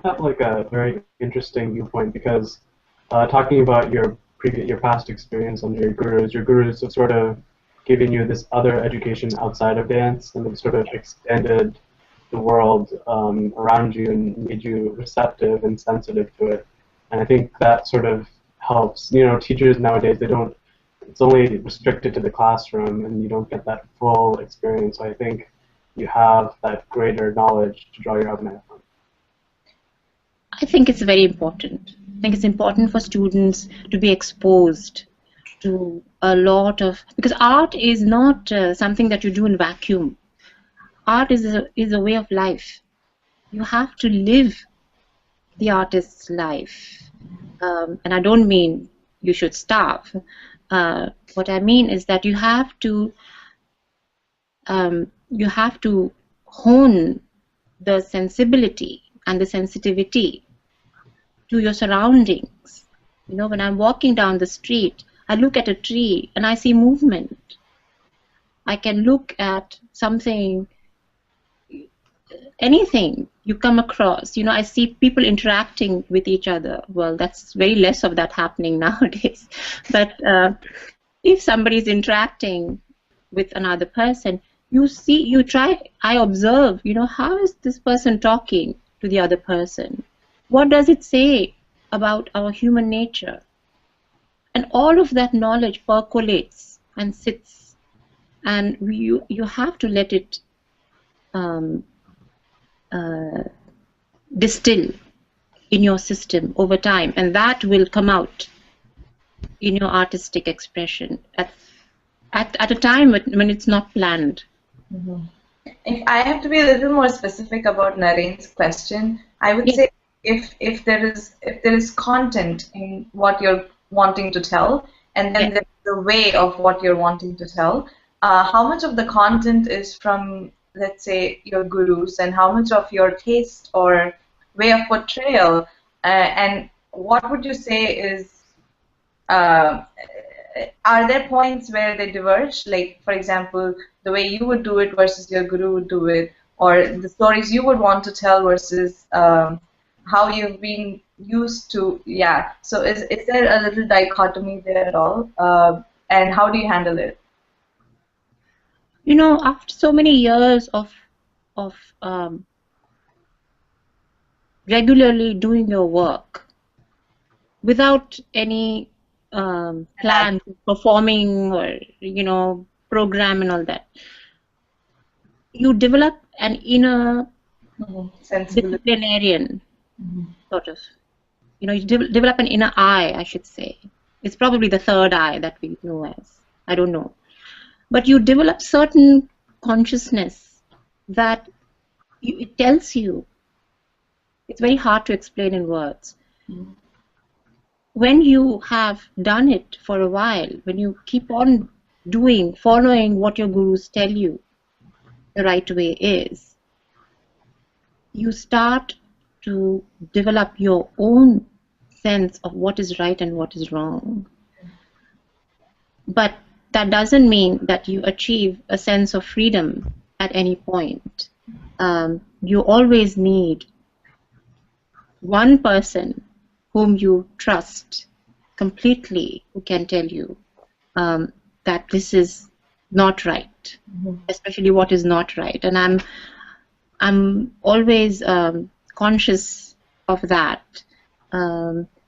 have like a very interesting viewpoint because talking about your past experience under your gurus have sort of given you this other education outside of dance, and they've sort of extended the world around you and made you receptive and sensitive to it. And I think that sort of helps. You know, teachers nowadays, they don't, it's only restricted to the classroom and you don't get that full experience. So I think you have that greater knowledge to draw your outline from. I think it's very important. I think it's important for students to be exposed to a lot of, because art is not something that you do in vacuum. Art is a way of life. You have to live the artist's life. And I don't mean you should starve. What I mean is that you have to hone the sensibility and the sensitivity to your surroundings. You know, when I'm walking down the street, I look at a tree and I see movement. I can look at something, anything you come across. You know, I see people interacting with each other. Well, that's very less of that happening nowadays. But if somebody's interacting with another person, I observe, you know, how is this person talking to the other person? What does it say about our human nature? And all of that knowledge percolates and sits, and you have to let it distill in your system over time, and that will come out in your artistic expression at a time when it's not planned. Mm-hmm. If I have to be a little more specific about Naren's question, I would say if there is content in what you're wanting to tell, and then there's the way of what you're wanting to tell, how much of the content is from, let's say, your gurus, and how much of your taste or way of portrayal, and what would you say is, are there points where they diverge? Like, for example, the way you would do it versus your guru would do it, or the stories you would want to tell versus how you've been used to, So is there a little dichotomy there at all? And how do you handle it? You know, after so many years of regularly doing your work without any plan, performing, or, you know, program and all that, you develop an inner disciplinarian sort of, you know, you develop an inner eye, I should say. It's probably the third eye that we know as, I don't know. But you develop certain consciousness that it tells you. It's very hard to explain in words. When you have done it for a while, when you keep on following what your gurus tell you the right way is, you start to develop your own sense of what is right and what is wrong. But that doesn't mean that you achieve a sense of freedom at any point. You always need one person whom you trust completely, who can tell you that this is not right, especially what is not right. And I'm always conscious of that.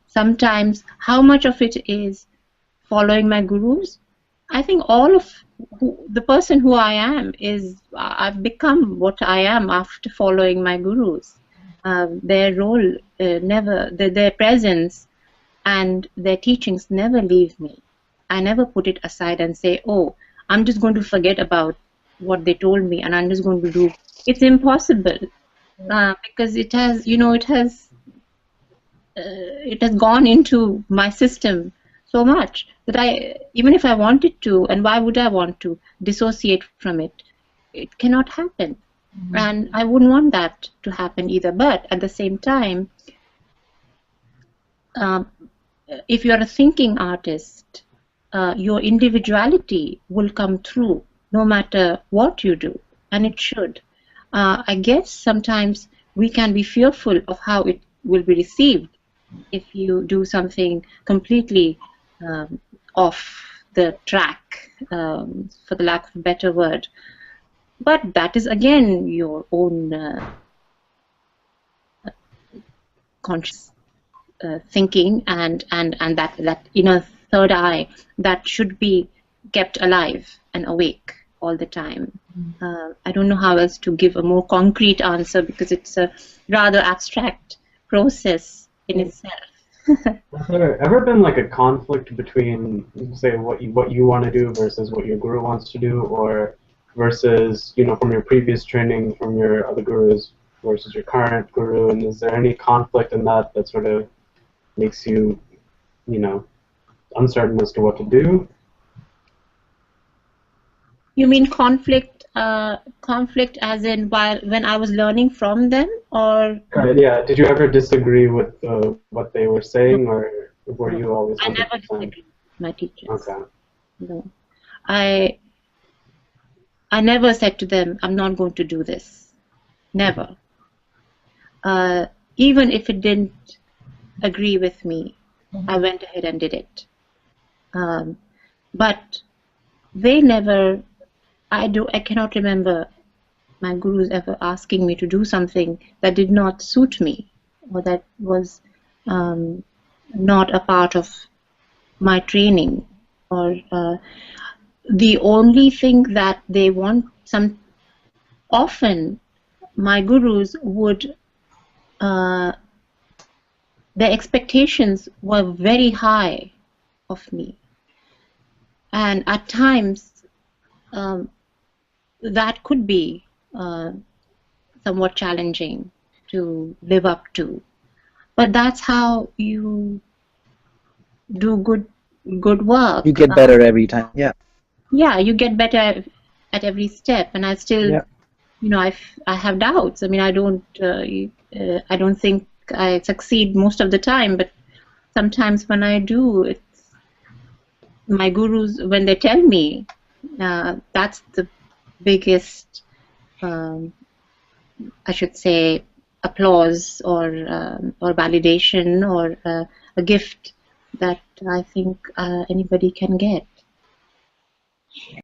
Sometimes, how much of it is following my gurus? I think all of the person who I am is, I've become what I am after following my gurus. Their role their presence and their teachings never leave me. I never put it aside and say, oh, I'm just going to forget about what they told me and I'm just going to do. It's impossible, because it has, you know, it has gone into my system so much that even if I wanted to, and why would I want to dissociate from it? It cannot happen. And I wouldn't want that to happen either. But at the same time, if you're a thinking artist, your individuality will come through no matter what you do, and it should. I guess sometimes we can be fearful of how it will be received if you do something completely off the track, for the lack of a better word. But that is again your own conscious thinking, and that inner third eye that should be kept alive and awake all the time. I don't know how else to give a more concrete answer, because it's a rather abstract process in itself. Has there ever been like a conflict between, say, what you want to do versus what your guru wants to do, or versus, you know, from your previous training from your other gurus versus your current guru, and is there any conflict in that that sort of makes you, you know, uncertain as to what to do? You mean conflict? Conflict as in when I was learning from them, or? Yeah. Did you ever disagree with what they were saying, or were you always 100%? I never disagreed with my teachers. Okay. No, I never said to them, "I'm not going to do this." Never. Even if it didn't agree with me, I went ahead and did it. But they never. I cannot remember my gurus ever asking me to do something that did not suit me, or that was not a part of my training. Or the only thing that they want, often my gurus would, their expectations were very high of me, and at times that could be somewhat challenging to live up to. But that's how you do good work. You get better every time. Yeah. Yeah, you get better at every step, and I still, Yeah. you know, I have doubts. I mean, I don't think I succeed most of the time, but sometimes when I do, it's my gurus, when they tell me, that's the biggest, I should say, applause or validation, or a gift that I think anybody can get.